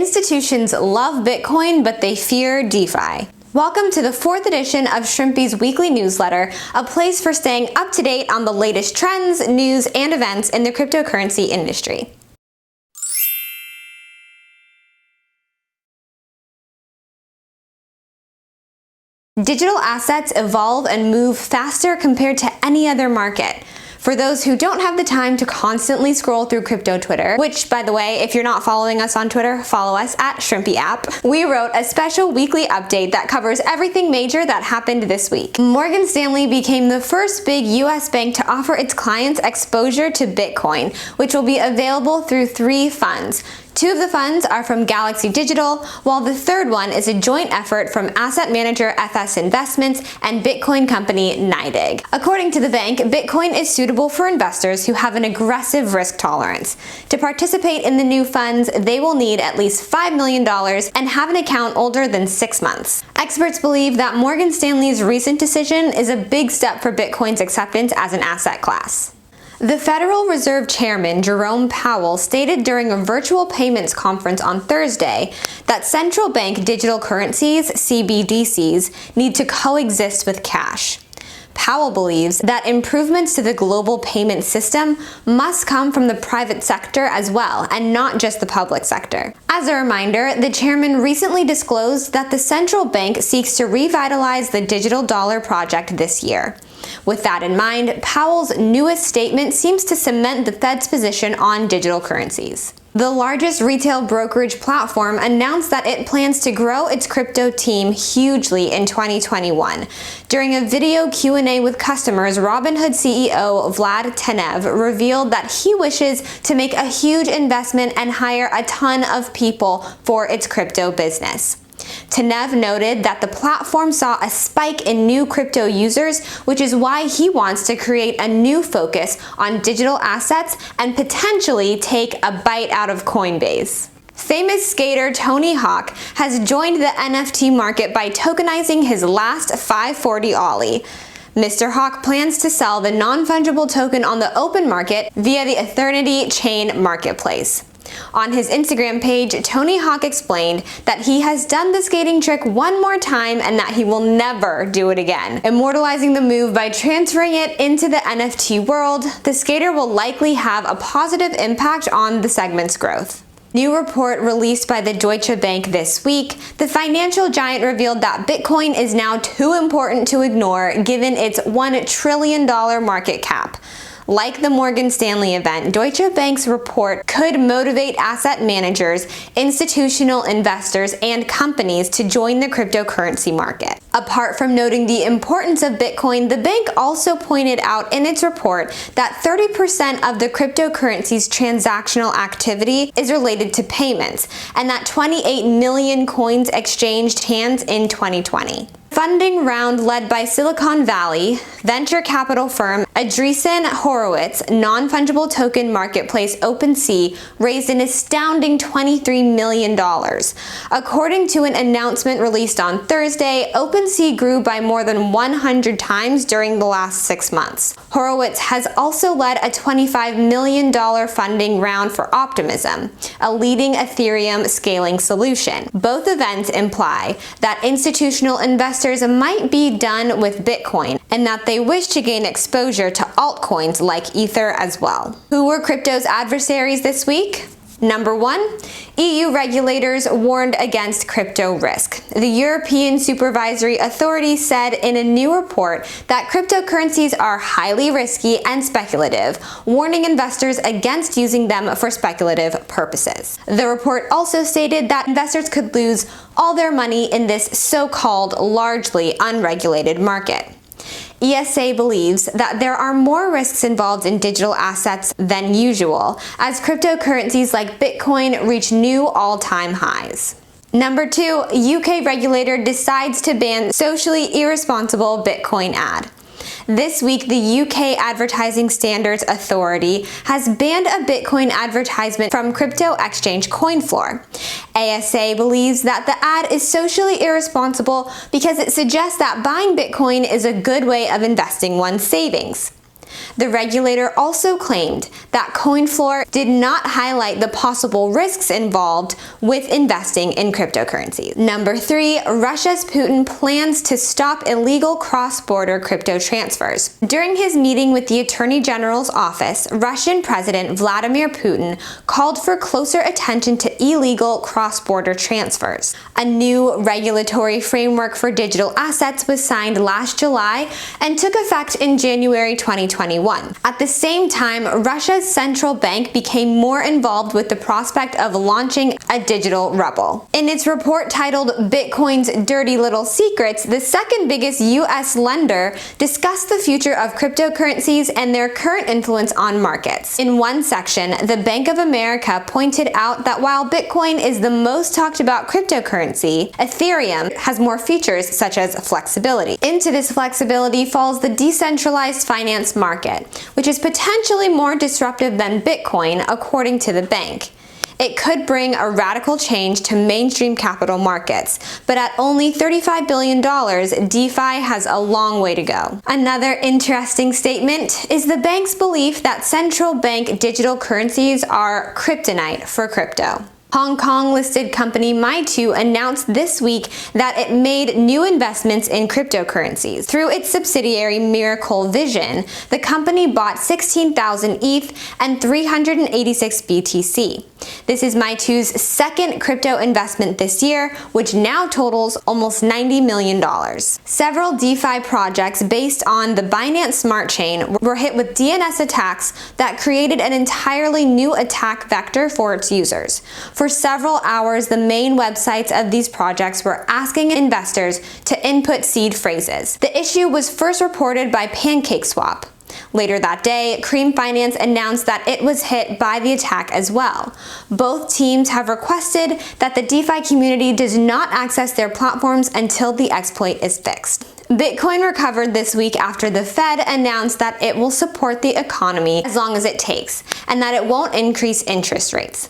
Institutions love Bitcoin, but they fear DeFi. Welcome to the 4th edition of Shrimpy's weekly newsletter, a place for staying up to date on the latest trends, news, and events in the cryptocurrency industry. Digital assets evolve and move faster compared to any other market. For those who don't have the time to constantly scroll through crypto Twitter, which, by the way, if you're not following us on Twitter, follow us at Shrimpy app, we wrote a special weekly update that covers everything major that happened this week. Morgan Stanley became the first big US bank to offer its clients exposure to Bitcoin, which will be available through 3 funds. 2 of the funds are from Galaxy Digital, while the 3rd one is a joint effort from asset manager FS Investments and Bitcoin company NYDIG. According to the bank, Bitcoin is suitable for investors who have an aggressive risk tolerance. To participate in the new funds, they will need at least $5 million and have an account older than 6 months. Experts believe that Morgan Stanley's recent decision is a big step for Bitcoin's acceptance as an asset class. The Federal Reserve Chairman Jerome Powell stated during a virtual payments conference on Thursday that central bank digital currencies, CBDCs, need to coexist with cash. Powell believes that improvements to the global payment system must come from the private sector as well, and not just the public sector. As a reminder, the chairman recently disclosed that the central bank seeks to revitalize the digital dollar project this year. With that in mind, Powell's newest statement seems to cement the Fed's position on digital currencies. The largest retail brokerage platform announced that it plans to grow its crypto team hugely in 2021. During a video Q&A with customers, Robinhood CEO Vlad Tenev revealed that he wishes to make a huge investment and hire a ton of people for its crypto business. Tenev noted that the platform saw a spike in new crypto users, which is why he wants to create a new focus on digital assets and potentially take a bite out of Coinbase. Famous skater Tony Hawk has joined the NFT market by tokenizing his last 540 ollie. Mr. Hawk plans to sell the non-fungible token on the open market via the Eternity Chain marketplace. On his Instagram page, Tony Hawk explained that he has done the skating trick one more time and that he will never do it again. Immortalizing the move by transferring it into the NFT world, the skater will likely have a positive impact on the segment's growth. New report released by the Deutsche Bank this week, the financial giant revealed that Bitcoin is now too important to ignore given its $1 trillion market cap. Like the Morgan Stanley event, Deutsche Bank's report could motivate asset managers, institutional investors, and companies to join the cryptocurrency market. Apart from noting the importance of Bitcoin, the bank also pointed out in its report that 30% of the cryptocurrency's transactional activity is related to payments, and that 28 million coins exchanged hands in 2020. Funding round led by Silicon Valley venture capital firm Andreessen Horowitz non-fungible token marketplace OpenSea raised an astounding $23 million. According to an announcement released on Thursday, OpenSea grew by more than 100 times during the last 6 months. Horowitz has also led a $25 million funding round for Optimism, a leading Ethereum scaling solution. Both events imply that institutional investors might be done with Bitcoin and that they wish to gain exposure to altcoins like Ether as well. Who were crypto's adversaries this week? Number 1, EU regulators warned against crypto risk. The European Supervisory Authority said in a new report that cryptocurrencies are highly risky and speculative, warning investors against using them for speculative purposes. The report also stated that investors could lose all their money in this so-called largely unregulated market. ESA believes that there are more risks involved in digital assets than usual, as cryptocurrencies like Bitcoin reach new all-time highs. Number 2, UK regulator decides to ban socially irresponsible Bitcoin ad. This week, the UK Advertising Standards Authority has banned a Bitcoin advertisement from crypto exchange CoinFloor. ASA believes that the ad is socially irresponsible because it suggests that buying Bitcoin is a good way of investing one's savings. The regulator also claimed that CoinFloor did not highlight the possible risks involved with investing in cryptocurrencies. Number 3, Russia's Putin plans to stop illegal cross-border crypto transfers. During his meeting with the Attorney General's office, Russian President Vladimir Putin called for closer attention to illegal cross-border transfers. A new regulatory framework for digital assets was signed last July and took effect in January 2021. At the same time, Russia's central bank became more involved with the prospect of launching a digital ruble. In its report titled Bitcoin's Dirty Little Secrets, the second biggest US lender discussed the future of cryptocurrencies and their current influence on markets. In one section, the Bank of America pointed out that while Bitcoin is the most talked about cryptocurrency, Ethereum has more features such as flexibility. Into this flexibility falls the decentralized finance market, which is potentially more disruptive than Bitcoin, according to the bank. It could bring a radical change to mainstream capital markets, but at only $35 billion, DeFi has a long way to go. Another interesting statement is the bank's belief that central bank digital currencies are kryptonite for crypto. Hong Kong-listed company Mytwo announced this week that it made new investments in cryptocurrencies. Through its subsidiary Miracle Vision, the company bought 16,000 ETH and 386 BTC. This is Mytwo's second crypto investment this year, which now totals almost $90 million. Several DeFi projects based on the Binance Smart Chain were hit with DNS attacks that created an entirely new attack vector for its users. For several hours, the main websites of these projects were asking investors to input seed phrases. The issue was first reported by PancakeSwap. Later that day, Cream Finance announced that it was hit by the attack as well. Both teams have requested that the DeFi community does not access their platforms until the exploit is fixed. Bitcoin recovered this week after the Fed announced that it will support the economy as long as it takes, and that it won't increase interest rates.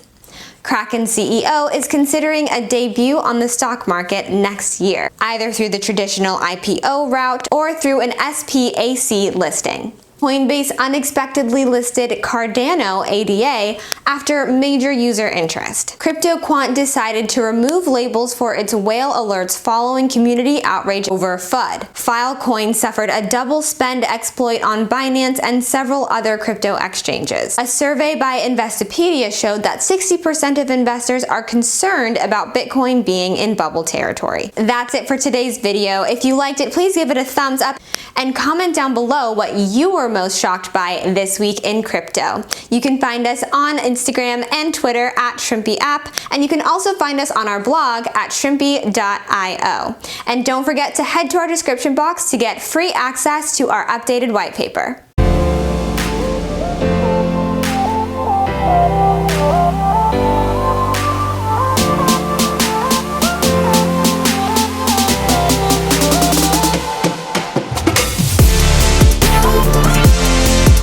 Kraken CEO is considering a debut on the stock market next year, either through the traditional IPO route or through an SPAC listing. Coinbase unexpectedly listed Cardano ADA after major user interest. CryptoQuant decided to remove labels for its whale alerts following community outrage over FUD. Filecoin suffered a double spend exploit on Binance and several other crypto exchanges. A survey by Investopedia showed that 60% of investors are concerned about Bitcoin being in bubble territory. That's it for today's video. If you liked it, please give it a thumbs up and comment down below what you were most shocked by this week in crypto. You can find us on Instagram and Twitter at Shrimpy App, and you can also find us on our blog at shrimpy.io. And don't forget to head to our description box to get free access to our updated white paper.